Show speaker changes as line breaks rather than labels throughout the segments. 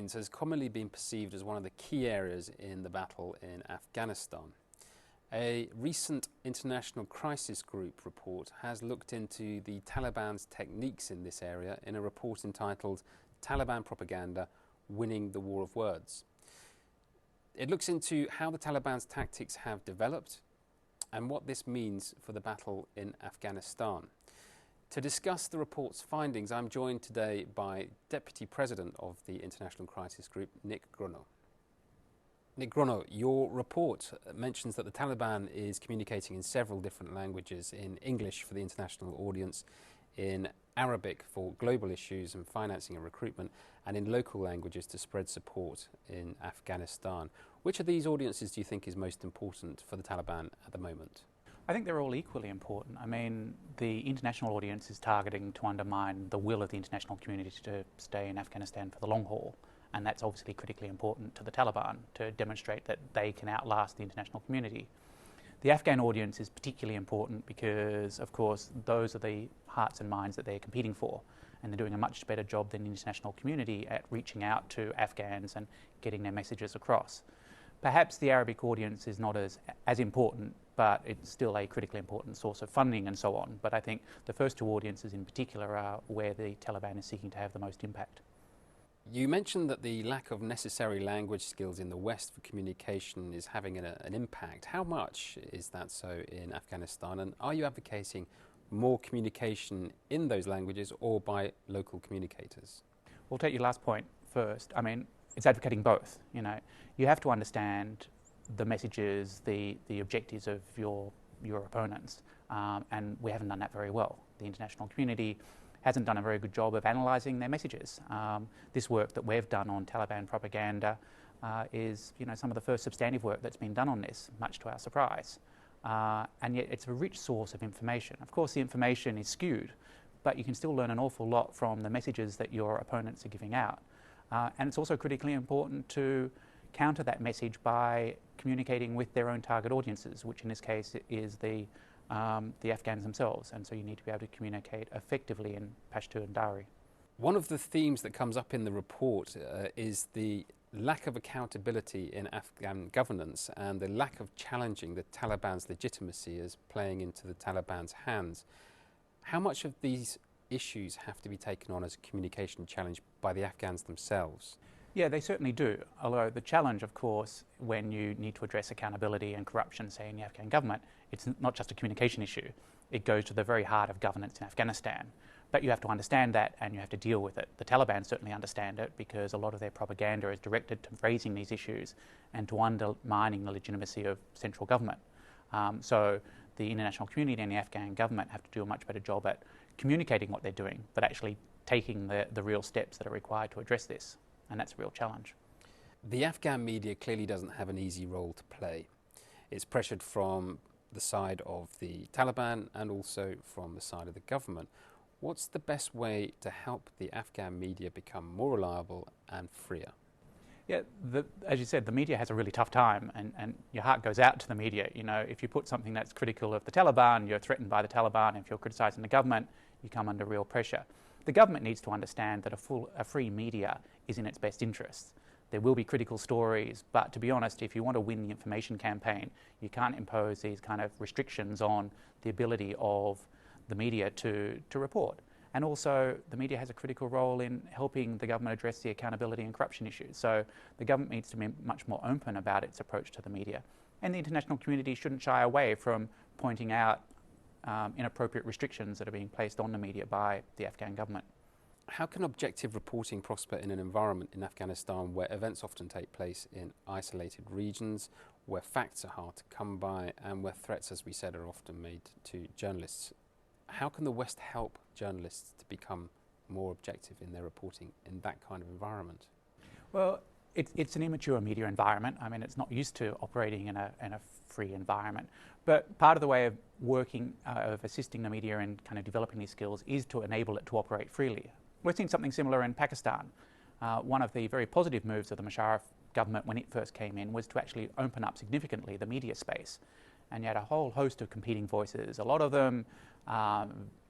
remains has commonly been perceived as one of the key areas in the battle in Afghanistan. A recent International Crisis Group report has looked into the Taliban's techniques in this area in a report entitled Taliban Propaganda: Winning the War of Words. It looks into how the Taliban's tactics have developed and what this means for the battle in Afghanistan. To discuss the report's findings, I'm joined today by Deputy President of the International Crisis Group, Nick Grono. Nick Grono, your report mentions that the Taliban is communicating in several different languages: in English for the international audience, in Arabic for global issues and financing and recruitment, and in local languages to spread support in Afghanistan. Which of these audiences do you think is most important for the Taliban at the moment?
I think they're all equally important. I mean, the international audience is targeting to undermine the will of the international community to stay in Afghanistan for the long haul, and that's obviously critically important to the Taliban to demonstrate that they can outlast the international community. The Afghan audience is particularly important because, of course, those are the hearts and minds that they're competing for, and they're doing a much better job than the international community at reaching out to Afghans and getting their messages across. Perhaps the Arabic audience is not as important, but it's still a critically important source of funding and so on. But I think the first two audiences in particular are where the Taliban is seeking to have the most impact.
You mentioned that the lack of necessary language skills in the West for communication is having an impact. How much is that so in Afghanistan? And are you advocating more communication in those languages or by local communicators?
We'll take your last point first. I mean, it's advocating both. You have to understand the messages, the objectives of your opponents, and we haven't done that very well. The international community hasn't done a very good job of analysing their messages. This work that we've done on Taliban propaganda is, some of the first substantive work that's been done on this, much to our surprise. And yet it's a rich source of information. Of course, the information is skewed, but you can still learn an awful lot from the messages that your opponents are giving out. And it's also critically important to counter that message by communicating with their own target audiences, which in this case is the Afghans themselves. And so you need to be able to communicate effectively in Pashto and Dari.
One of the themes that comes up in the report is the lack of accountability in Afghan governance and the lack of challenging the Taliban's legitimacy as playing into the Taliban's hands. How much of these issues have to be taken on as a communication challenge by the Afghans themselves?
Yeah, they certainly do. Although the challenge, of course, when you need to address accountability and corruption, say in the Afghan government, it's not just a communication issue. It goes to the very heart of governance in Afghanistan. But you have to understand that and you have to deal with it. The Taliban certainly understand it because a lot of their propaganda is directed to raising these issues and to undermining the legitimacy of central government. So the international community and the Afghan government have to do a much better job at communicating what they're doing, but actually taking the real steps that are required to address this. And that's a real challenge.
The Afghan media clearly doesn't have an easy role to play. It's pressured from the side of the Taliban and also from the side of the government. What's the best way to help the Afghan media become more reliable and freer?
Yeah, as you said, the media has a really tough time, and your heart goes out to the media. If you put something that's critical of the Taliban, you're threatened by the Taliban. If you're criticising the government, you come under real pressure. The government needs to understand that a free media is in its best interests. There will be critical stories, but to be honest, if you want to win the information campaign, you can't impose these kind of restrictions on the ability of the media to report. And also, the media has a critical role in helping the government address the accountability and corruption issues. So the government needs to be much more open about its approach to the media. And the international community shouldn't shy away from pointing out inappropriate restrictions that are being placed on the media by the Afghan government.
How can objective reporting prosper in an environment in Afghanistan where events often take place in isolated regions, where facts are hard to come by, and where threats, as we said, are often made to journalists? How can the West help journalists to become more objective in their reporting in that kind of environment?
Well, it's an immature media environment. I mean, it's not used to operating in a free environment. But part of the way of working, of assisting the media in kind of developing these skills is to enable it to operate freely. We've seen something similar in Pakistan. One of the very positive moves of the Musharraf government when it first came in was to actually open up significantly the media space. And you had a whole host of competing voices, a lot of them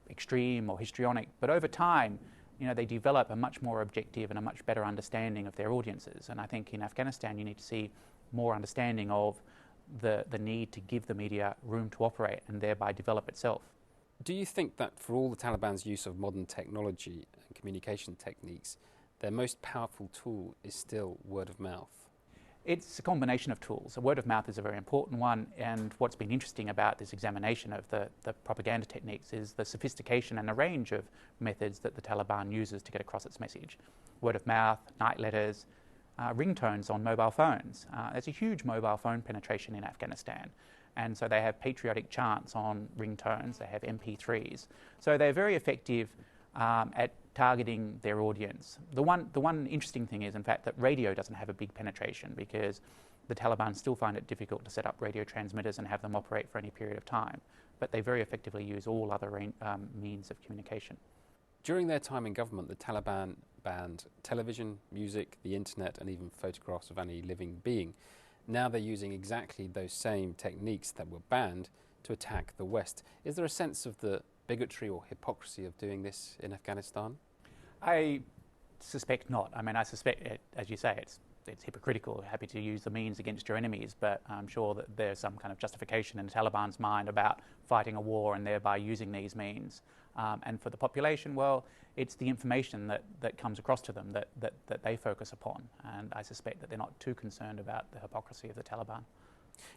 extreme or histrionic, but over time they develop a much more objective and a much better understanding of their audiences. And I think in Afghanistan you need to see more understanding of the need to give the media room to operate and thereby develop itself.
Do you think that for all the Taliban's use of modern technology and communication techniques, their most powerful tool is still word of mouth?
It's a combination of tools. So word of mouth is a very important one, and what's been interesting about this examination of the propaganda techniques is the sophistication and the range of methods that the Taliban uses to get across its message. Word of mouth, night letters, ringtones on mobile phones. There's a huge mobile phone penetration in Afghanistan, and so they have patriotic chants on ringtones, they have MP3s. So they're very effective at targeting their audience. The one interesting thing is, in fact, that radio doesn't have a big penetration because the Taliban still find it difficult to set up radio transmitters and have them operate for any period of time. But they very effectively use all other means of communication.
During their time in government, the Taliban banned television, music, the internet, and even photographs of any living being. Now they're using exactly those same techniques that were banned to attack the West. Is there a sense of the bigotry or hypocrisy of doing this in Afghanistan?
I suspect not. I mean, I suspect, as you say, it's hypocritical, happy to use the means against your enemies, but I'm sure that there's some kind of justification in the Taliban's mind about fighting a war and thereby using these means. And for the population, well, it's the information that comes across to them that they focus upon. And I suspect that they're not too concerned about the hypocrisy of the Taliban.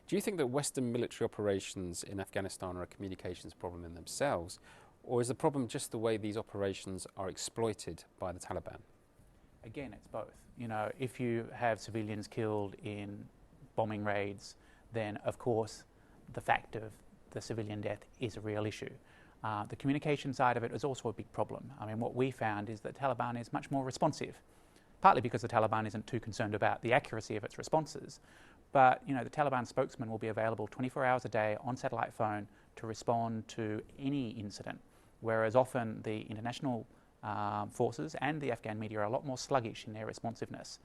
Do you think that Western military operations in Afghanistan are a communications problem in themselves, or is the problem just the way these operations are exploited by the Taliban?
Again, it's both. If you have civilians killed in bombing raids, then of course the fact of the civilian death is a real issue. The communication side of it is also a big problem. I mean, what we found is that Taliban is much more responsive, partly because the Taliban isn't too concerned about the accuracy of its responses. But the Taliban spokesman will be available 24 hours a day on satellite phone to respond to any incident, whereas often the international forces and the Afghan media are a lot more sluggish in their responsiveness.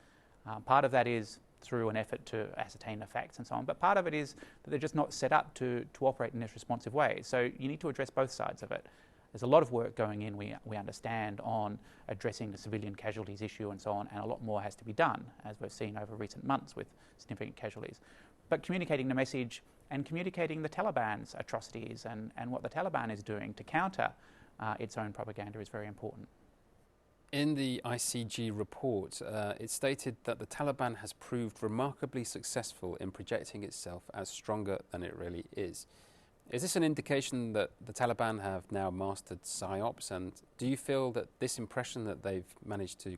Part of that is through an effort to ascertain the facts and so on, but part of it is that they're just not set up to operate in this responsive way. So you need to address both sides of it. There's a lot of work going in, we understand, on addressing the civilian casualties issue and so on, and a lot more has to be done, as we've seen over recent months with significant casualties. But communicating the message and communicating the Taliban's atrocities and what the Taliban is doing to counter its own propaganda is very important.
In the ICG report, it stated that the Taliban has proved remarkably successful in projecting itself as stronger than it really is. Is this an indication that the Taliban have now mastered psyops, and do you feel that this impression that they've managed to